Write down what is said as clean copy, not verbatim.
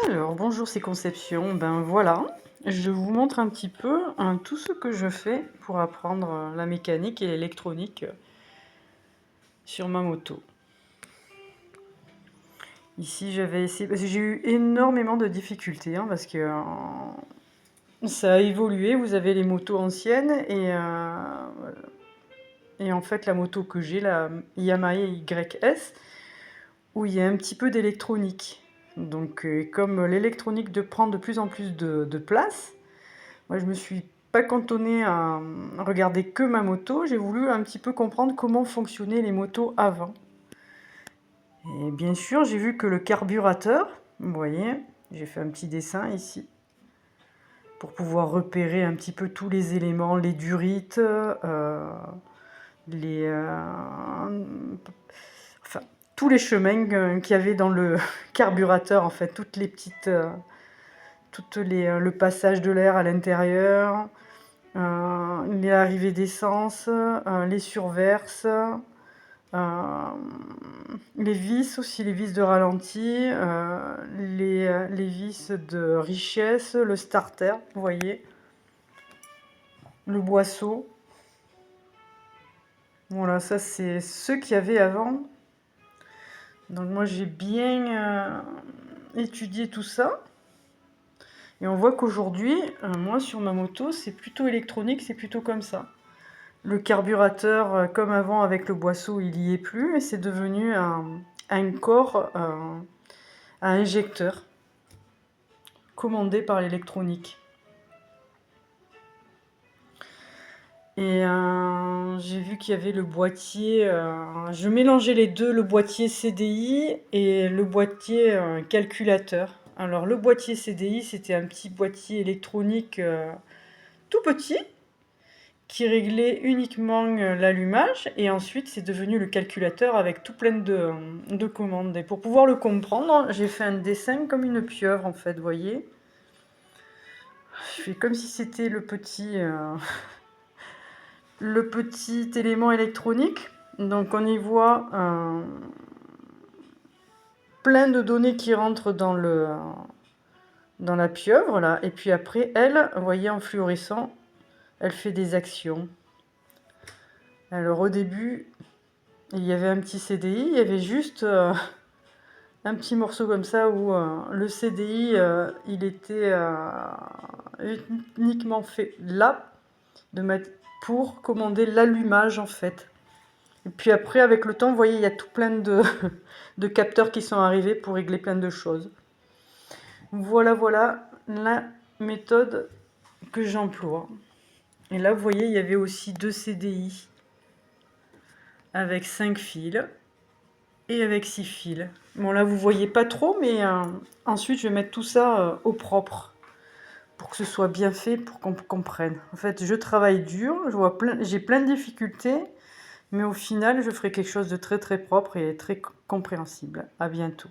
Alors, bonjour, c'est Conception. Ben voilà, je vous montre un petit peu tout ce que je fais pour apprendre la mécanique et l'électronique sur ma moto. Ici, j'avais essayé, parce que j'ai eu énormément de difficultés, parce que ça a évolué. Vous avez les motos anciennes et en fait, la moto que j'ai, la Yamaha YS, où il y a un petit peu d'électronique. Donc, comme l'électronique prend de plus en plus de place, moi, je me suis pas cantonnée à regarder que ma moto, j'ai voulu un petit peu comprendre comment fonctionnaient les motos avant. Et bien sûr, j'ai vu que le carburateur, vous voyez, j'ai fait un petit dessin ici, pour pouvoir repérer un petit peu tous les éléments, les durites, enfin, tous les chemins qu'il y avait dans le carburateur, en fait, toutes les petites... le passage de l'air à l'intérieur, les arrivées d'essence, les surverses, les vis aussi, les vis de ralenti, les vis de richesse, le starter, vous voyez, le boisseau. Voilà, ça c'est ce qu'il y avait avant. Donc moi j'ai bien étudié tout ça. Et on voit qu'aujourd'hui, moi sur ma moto, c'est plutôt électronique, c'est plutôt comme ça. Le carburateur, comme avant avec le boisseau, il n'y est plus et c'est devenu un corps à injecteur commandé par l'électronique. Et j'ai vu qu'il y avait le boîtier, je mélangeais les deux, le boîtier CDI et le boîtier calculateur. Alors le boîtier CDI, c'était un petit boîtier électronique tout petit, qui réglait uniquement l'allumage, et ensuite c'est devenu le calculateur avec tout plein de commandes. Et pour pouvoir le comprendre, j'ai fait un dessin comme une pieuvre en fait, vous voyez. Je fais comme si c'était le petit élément électronique. Donc on y voit plein de données qui rentrent dans la pieuvre là, et puis après elle, vous voyez en fluorescent, elle fait des actions. Alors au début, il y avait un petit CDI, il y avait juste un petit morceau comme ça où le CDI, il était uniquement fait là, pour commander l'allumage en fait. Et puis après, avec le temps, vous voyez, il y a tout plein de capteurs qui sont arrivés pour régler plein de choses. Voilà, voilà la méthode que j'emploie. Et là, vous voyez, il y avait aussi 2 CDI avec 5 fils et avec 6 fils. Bon, là, vous voyez pas trop, mais ensuite, je vais mettre tout ça au propre pour que ce soit bien fait, pour qu'on comprenne. En fait, je travaille dur, j'ai plein de difficultés, mais au final, je ferai quelque chose de très très propre et très compréhensible. À bientôt.